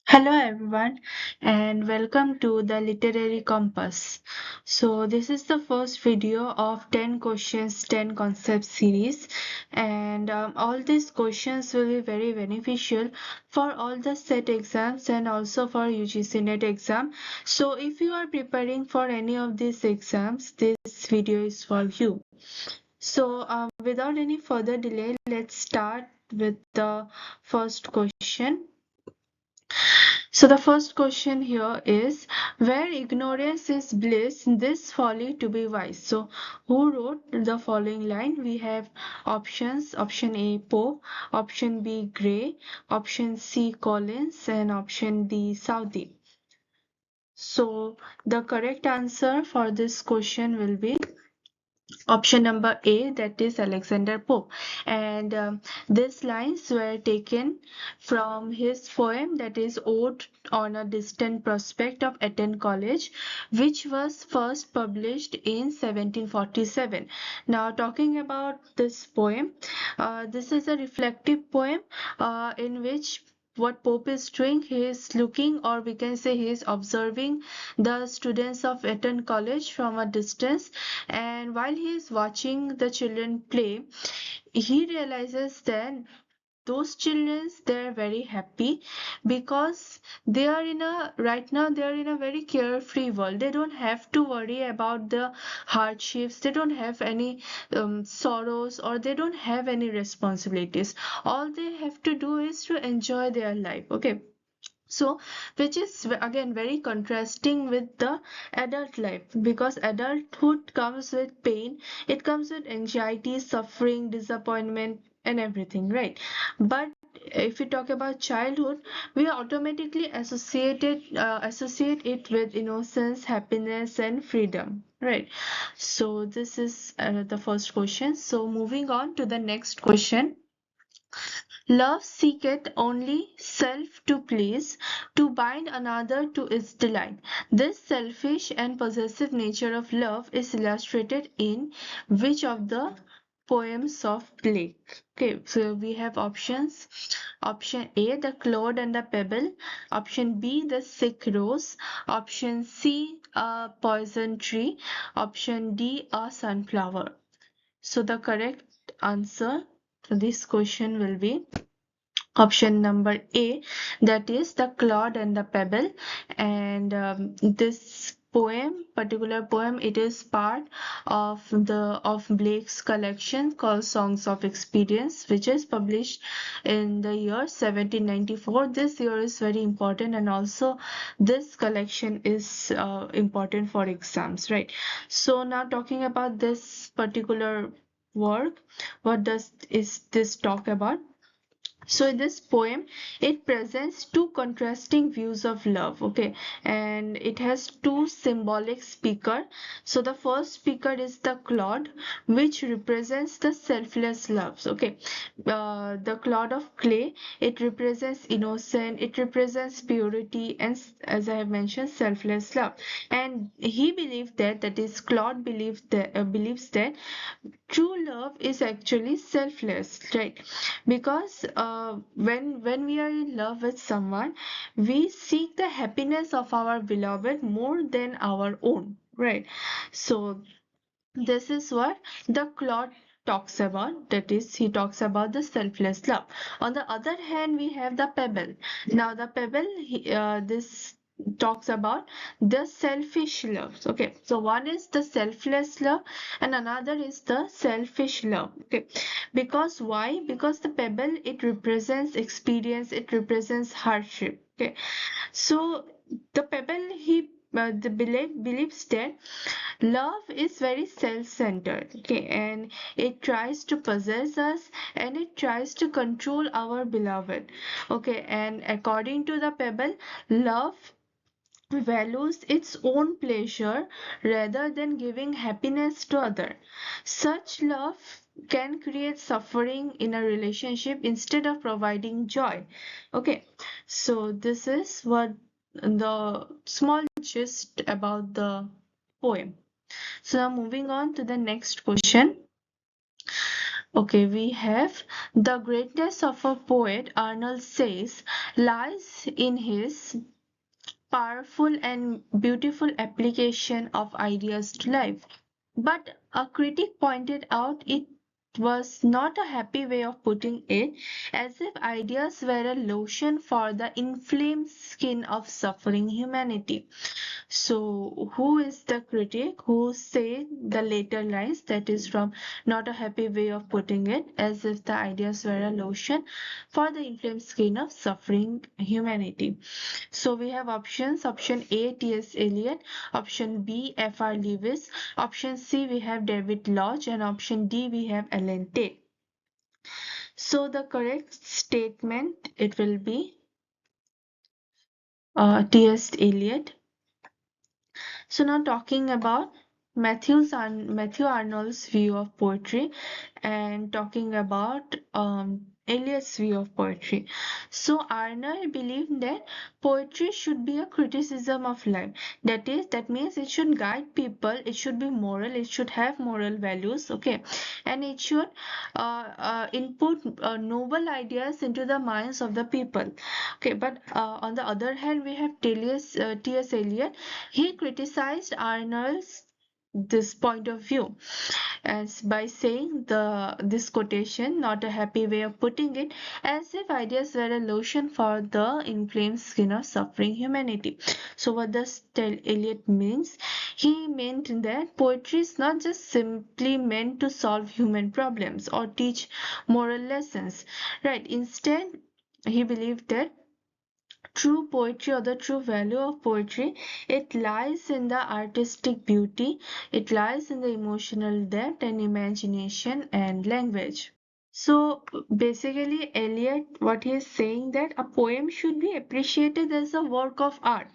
Hello everyone and welcome to the Literary Compass. So this is the first video of 10 questions 10 concepts series, and all these questions will be very beneficial for all the set exams and also for UGC NET exam. So if you are preparing for any of these exams, this video is for you. So without any further delay, let's start with the first question. So the first question here is, where ignorance is bliss, this folly to be wise. So who wrote the following line? We have options: option A Pope, option B Gray, option C Collins, and option D Southey. So the correct answer for this question will be option number A, that is Alexander Pope. And these lines were taken from his poem, that is Ode on a Distant Prospect of Eton College, which was first published in 1747. Now, talking about this poem, this is a reflective poem in which what Pope is doing, he is looking, or we can say he is observing the students of Eton College from a distance, and while he is watching the children play, he realizes that those children, they're very happy because they are in a right now they are in a very carefree world. They don't have to worry about the hardships, they don't have any sorrows, or they don't have any responsibilities. All they have to do is to enjoy their life. Okay, so which is again very contrasting with the adult life, because adulthood comes with pain, it comes with anxiety, suffering, disappointment and everything, right? But if we talk about childhood, we automatically associate it with innocence, happiness and freedom, right? So this is the first question. So moving on to the next question. Love seeketh only self to please, to bind another to its delight. This selfish and possessive nature of love is illustrated in which of the poems of Blake? Okay, so we have options. Option A, the clod and the pebble. Option B, the sick rose. Option C, a poison tree. Option D, a sunflower. So the correct answer to this question will be option number A, that is the clod and the pebble. And this particular poem, it is part of Blake's collection called Songs of Experience, which is published in the year 1794. This year is very important, and also this collection is important for exams, right? So now talking about this particular work, what does is this talk about? So in this poem, it presents two contrasting views of love. Okay, and it has two symbolic speaker. So the first speaker is the clod, which represents the selfless loves. Okay, the clod of clay, it represents innocent, it represents purity, and as I have mentioned, selfless love. And he believed that, that is Claude believes that true love is actually selfless, right? Because when we are in love with someone, we seek the happiness of our beloved more than our own, right? So this is what the Claude talks about, that is he talks about the selfless love. On the other hand, we have the pebble. Now the pebble, this talks about the selfish love. Okay, so one is the selfless love and another is the selfish love. Okay, because why? Because the pebble, it represents experience, it represents hardship. Okay, so the pebble, he believes that love is very self-centered. Okay, and it tries to possess us, and it tries to control our beloved. Okay, and according to the pebble, love values its own pleasure rather than giving happiness to other. Such love can create suffering in a relationship instead of providing joy. Okay, so this is what the small gist about the poem. So now moving on to the next question. Okay, we have the greatness of a poet, Arnold says, lies in his powerful and beautiful application of ideas to life. But a critic pointed out it was not a happy way of putting it, as if ideas were a lotion for the inflamed skin of suffering humanity. So, who is the critic who say the later lines? That is from Not a Happy Way of Putting It, as if the ideas were a lotion for the inflamed skin of suffering humanity. So we have options. Option A, T.S. Eliot. Option B, F.R. Lewis. Option C, we have David Lodge. And option D, we have Ellen Tate. So the correct statement, it will be T.S. Eliot. So now talking about Matthew Arnold's view of poetry and talking about Eliot's view of poetry. So Arnold believed that poetry should be a criticism of life. That means it should guide people. It should be moral. It should have moral values. Okay, and it should input noble ideas into the minds of the people. Okay, but on the other hand, we have T.S. Eliot. He criticized Arnold's this point of view as by saying this quotation, not a happy way of putting it, as if ideas were a lotion for the inflamed skin of suffering humanity. So what does Eliot means? He meant that poetry is not just simply meant to solve human problems or teach moral lessons, right? Instead, he believed that true poetry, or the true value of poetry, it lies in the artistic beauty, it lies in the emotional depth and imagination and language. So basically, Eliot, what he is saying, that a poem should be appreciated as a work of art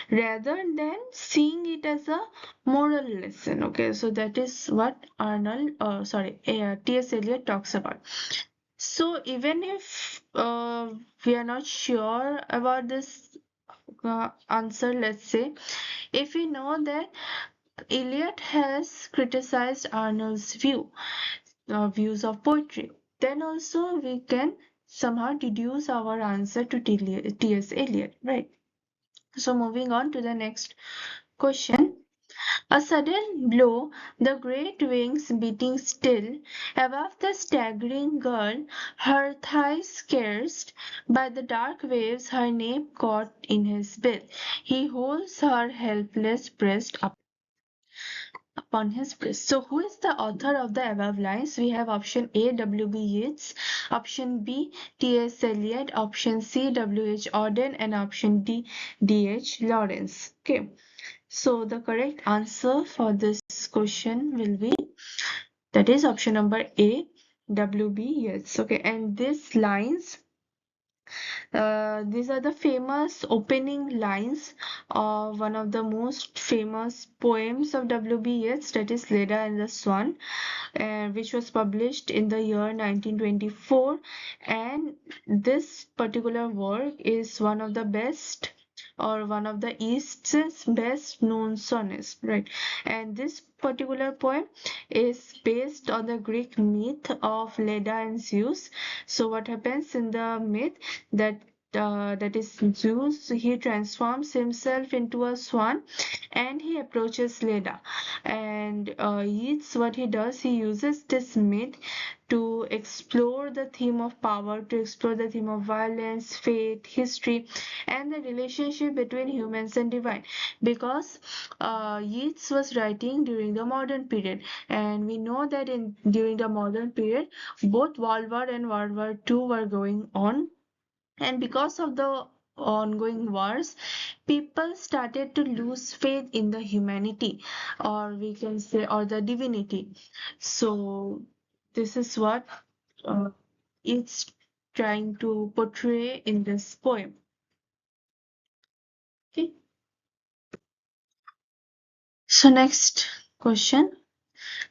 rather than seeing it as a moral lesson. Okay, so that is what T.S. Eliot talks about. So even if we are not sure about this answer, let's say, if we know that Eliot has criticized Arnold's views of poetry, then also we can somehow deduce our answer to T.S. Eliot, right? So moving on to the next question. A sudden blow, the great wings beating still above the staggering girl, her thighs scarced by the dark waves, her nape caught in his bill. He holds her helpless breast up upon his breast. So, who is the author of the above lines? We have option A, W.B. Yeats, option B, T.S. Eliot, option C, W.H. Auden, and option D, D.H. Lawrence. Okay. So the correct answer for this question will be, that is option number A, W.B. Yeats. Okay, and these are the famous opening lines of one of the most famous poems of W.B. Yeats, that is Leda and the Swan, which was published in the year 1924. And this particular work is one of the best, or one of the East's best known sonnets, right? And this particular poem is based on the Greek myth of Leda and Zeus. So what happens in the myth, that that is Zeus, he transforms himself into a swan and he approaches Leda. And Yeats, what he does, he uses this myth to explore the theme of power, to explore the theme of violence, fate, history, and the relationship between humans and divine. Because Yeats was writing during the modern period, and we know that in during the modern period, both World War and World War II were going on, and because of the ongoing wars, people started to lose faith in the humanity, or we can say, or the divinity. So this is what uh, it's trying to portray in this poem. Okay. So next question.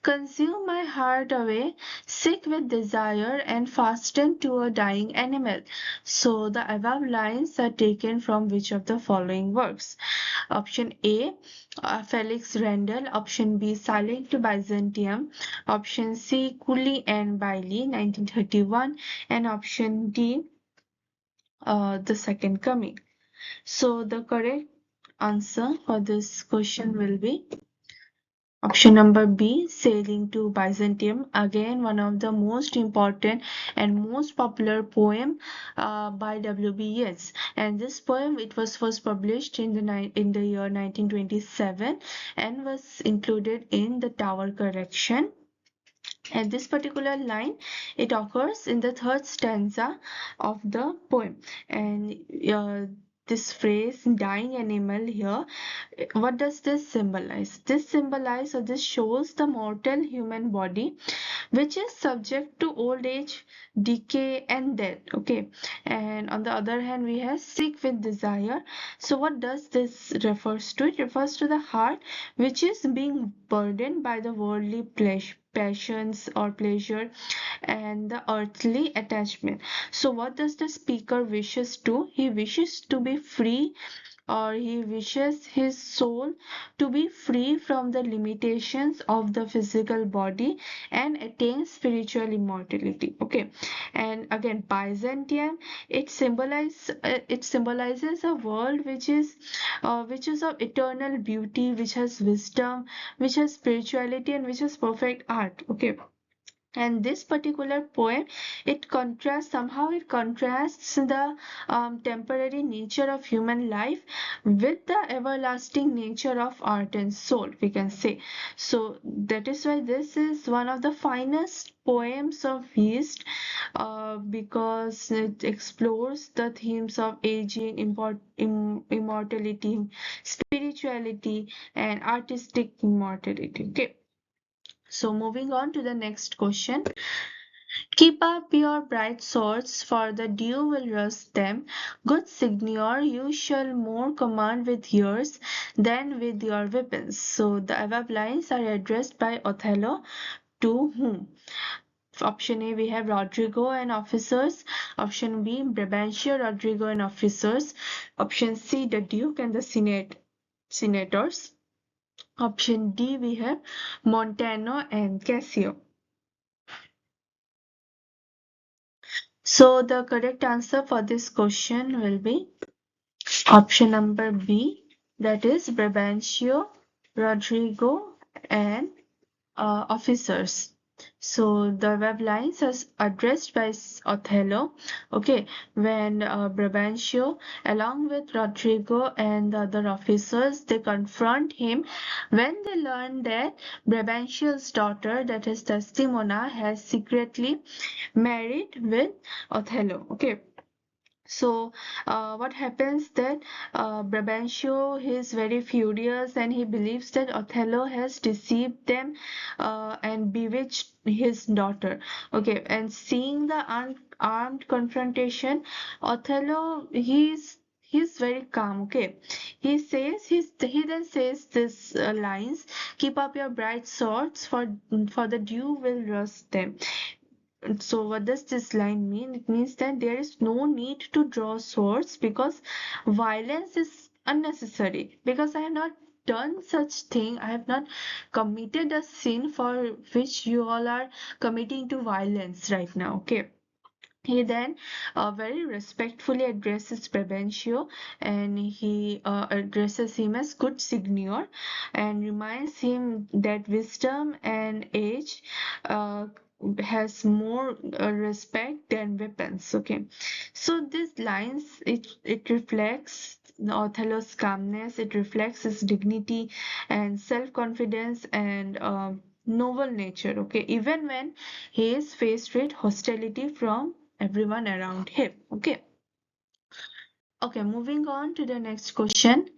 Consume my heart away, sick with desire and fastened to a dying animal. So the above lines are taken from which of the following works? Option A, Felix Rendell. Option B, Silent Byzantium. Option C, Cooley and Bailey, 1931. And option D, The Second Coming. So the correct answer for this question will be option number B, Sailing to Byzantium. Again, one of the most important and most popular poem by W.B. Yeats. And this poem, it was first published in the year 1927 and was included in the Tower Correction. And this particular line, it occurs in the third stanza of the poem. And this phrase, dying animal here, what does this symbolize? This symbolize, or this shows the mortal human body which is subject to old age, decay and death. Okay, and on the other hand we have sick with desire. So what does this refers to? It refers to the heart which is being burdened by the worldly passions or pleasure and the earthly attachment. So what does the speaker wishes to? He wishes to be free, or he wishes his soul to be free from the limitations of the physical body and attain spiritual immortality. Okay, and again Byzantium, it symbolizes a world which is of eternal beauty, which has wisdom, which has spirituality, and which has perfect art. Okay, and this particular poem, it contrasts the temporary nature of human life with the everlasting nature of art and soul, we can say. So that is why this is one of the finest poems of Yeats, because it explores the themes of aging, immortality, spirituality, and artistic immortality. Okay, so moving on to the next question. Keep up your bright swords, for the dew will rust them. Good Signor, you shall more command with yours than with your weapons. So the above lines are addressed by Othello to whom? Option A, we have Rodrigo and officers. Option B, Brabantio, Rodrigo and officers. Option C, the Duke and the senators. Option D, we have Montano and Cassio. So the correct answer for this question will be option number B, that is Brabantio, Rodrigo, and officers. So the web lines is addressed by Othello. Okay, when Brabantio, along with Rodrigo and the other officers, they confront him when they learn that Brabantio's daughter, that is Desdemona, has secretly married with Othello. Okay, so what happens that Brabantio, he is very furious and he believes that Othello has deceived them and bewitched his daughter. Okay, and seeing the armed confrontation, Othello, he's very calm. Okay, he then says this lines: "Keep up your bright swords, for the dew will rust them." So what does this line mean? It means that there is no need to draw swords because violence is unnecessary. Because I have not done such thing, I have not committed a sin for which you all are committing to violence right now. Okay. He then very respectfully addresses Brabantio, and he addresses him as good Signor and reminds him that wisdom and age uh, has more respect than weapons. Okay, so these lines, it reflects Othello's calmness, it reflects his dignity and self-confidence and noble nature. Okay, even when he is faced with hostility from everyone around him. Okay, moving on to the next question.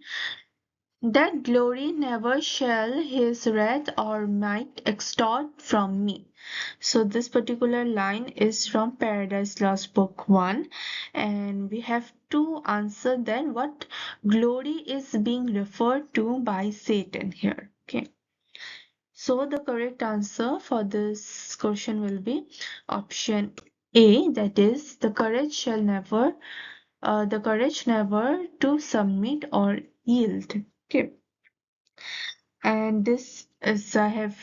That glory never shall his wrath or might extort from me. So this particular line is from Paradise Lost Book 1, and we have to answer then what glory is being referred to by Satan here. Okay, so the correct answer for this question will be option A, that is the courage never to submit or yield. Okay. And this is I have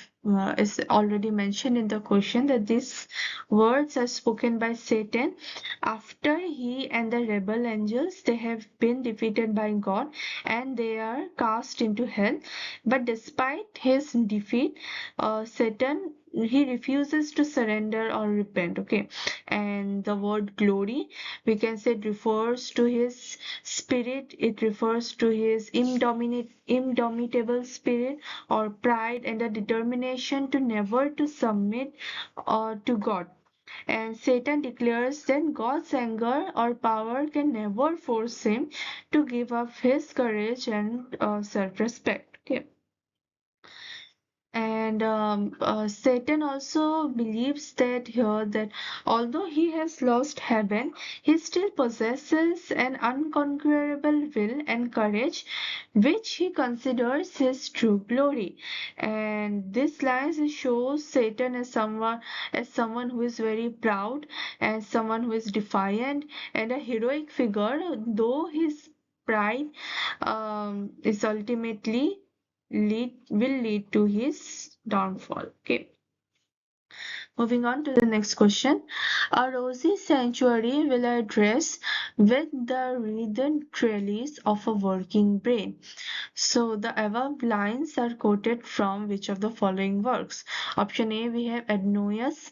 is already mentioned in the question that these words are spoken by Satan after he and the rebel angels they have been defeated by God and they are cast into hell. But despite his defeat, Satan he refuses to surrender or repent. Okay, and the word glory we can say it refers to his spirit. It refers to his indomitable spirit or pride and a determination to never to submit to God. And Satan declares that God's anger or power can never force him to give up his courage and self-respect. Okay. And Satan also believes that here that although he has lost heaven, he still possesses an unconquerable will and courage, which he considers his true glory. And this lies shows Satan as someone who is very proud, and someone who is defiant, and a heroic figure, though his pride is ultimately lead to his downfall. Okay. Moving on to the next question. A rosy sanctuary will address with the wreathed trellis of a working brain. So the above lines are quoted from which of the following works? Option A we have Adnoius.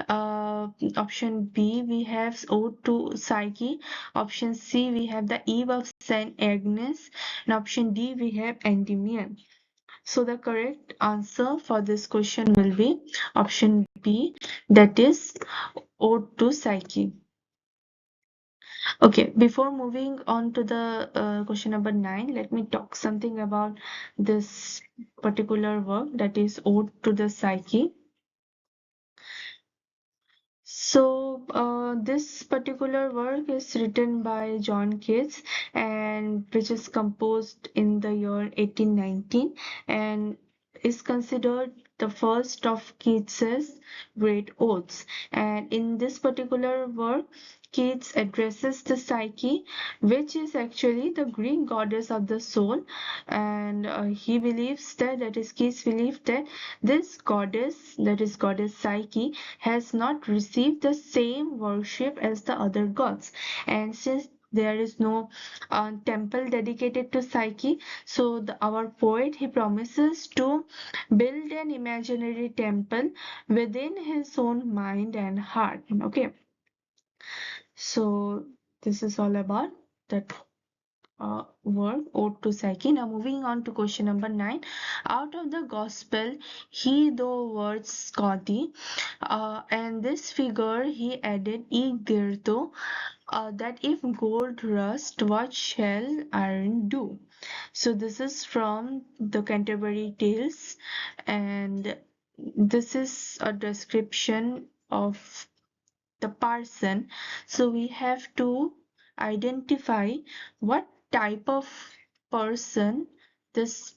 Option B we have Ode to Psyche. Option C we have the Eve of Saint Agnes. And option D we have Endymion. So the correct answer for this question will be option B, that is Ode to Psyche. Okay, before moving on to the question number 9, let me talk something about this particular work, that is Ode to the Psyche. So, this particular work is written by John Keats and which is composed in the year 1819 and is considered the first of Keats's great odes. And in this particular work, Keats addresses the Psyche, which is actually the Greek goddess of the soul, and he believes that, that is, Keats believed that this goddess, that is goddess Psyche, has not received the same worship as the other gods. And since there is no temple dedicated to Psyche, so our poet he promises to build an imaginary temple within his own mind and heart. Okay, so this is all about that word Ode to Psyche. Now moving on to question number 9. Out of the gospel he though words Scotty, and this figure he added e dirto, that if gold rust what shall iron do. So this is from the Canterbury Tales, and this is a description of the parson. So we have to identify what type of person this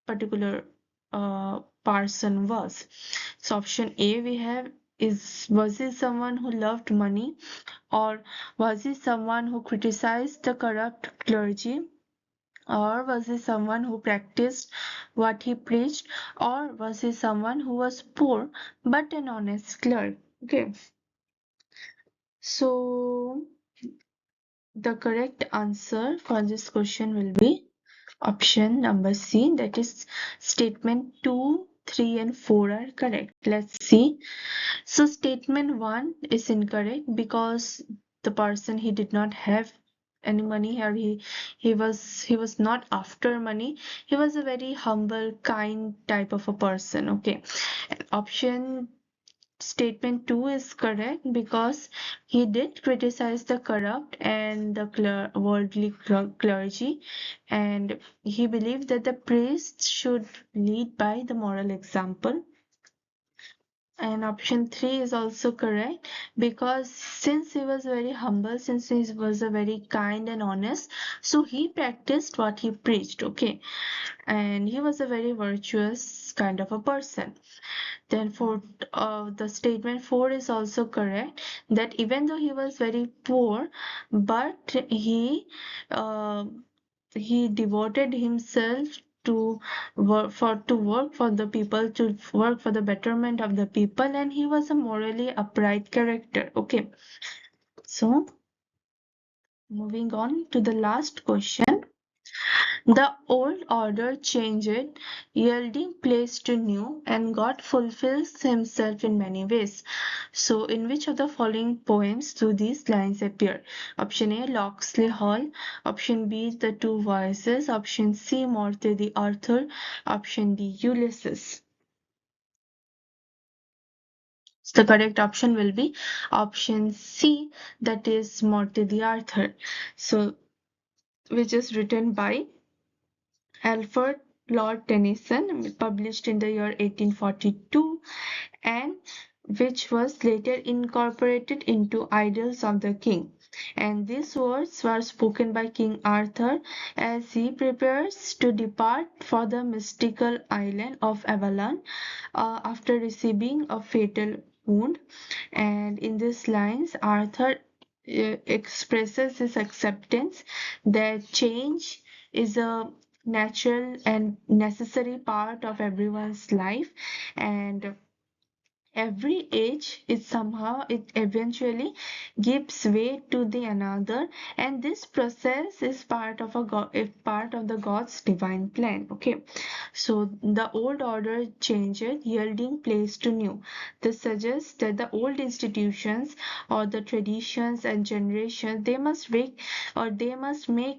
particular parson was. So option A we have is, was he someone who loved money, or was he someone who criticized the corrupt clergy, or was he someone who practiced what he preached, or was he someone who was poor but an honest clerk? Okay, so the correct answer for this question will be option number C, that is statement 2, 3 and 4 are correct. Let's see. So statement 1 is incorrect because the person he did not have any money, or he was not after money. He was a very humble, kind type of a person. Okay. And option statement 2 is correct because he did criticize the corrupt and the worldly clergy, and he believed that the priests should lead by the moral example. And option 3 is also correct because since he was very humble, since he was a very kind and honest, so he practiced what he preached. Okay, and he was a very virtuous kind of a person. Then for the statement 4 is also correct, that even though he was very poor, but he uh, he devoted himself to work for the people, to work for the betterment of the people, and he was a morally upright character. Okay, so moving on to the last question. The old order changed, yielding place to new, and God fulfills himself in many ways. So, in which of the following poems do these lines appear? Option A, Locksley Hall. Option B, The Two Voices. Option C, Morte the Arthur. Option D, Ulysses. So the correct option will be option C, that is Morte the Arthur. So, which is written by Alfred Lord Tennyson, published in the year 1842, and which was later incorporated into Idylls of the King. And these words were spoken by King Arthur as he prepares to depart for the mystical island of Avalon after receiving a fatal wound. And in these lines, Arthur expresses his acceptance that change is a natural and necessary part of everyone's life, and every age is somehow, it eventually gives way to the another, and this process is part of part of the God's divine plan. Okay, so the old order changes, yielding place to new. This suggests that the old institutions or the traditions and generations, they must make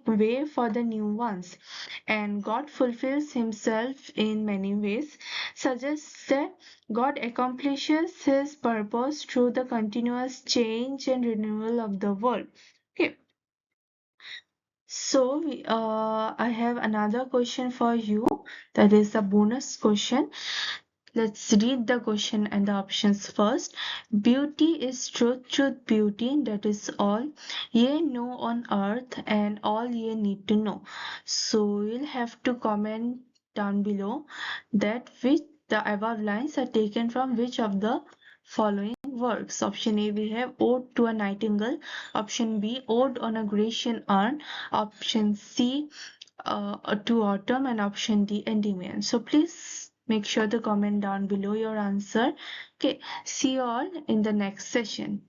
way for the new ones, and God fulfills himself in many ways, suggests that God accomplishes his purpose through the continuous change and renewal of the world. Okay, so I have another question for you, that is a bonus question. Let's read the question and the options first. Beauty is truth, truth, beauty, that is all ye know on earth and all ye need to know. So you'll have to comment down below that which the above lines are taken from which of the following works. Option A, we have Ode to a Nightingale. Option B, Ode on a Grecian Urn. Option C, to Autumn, and option D, Endymion. So please make sure to comment down below your answer. Okay, see you all in the next session.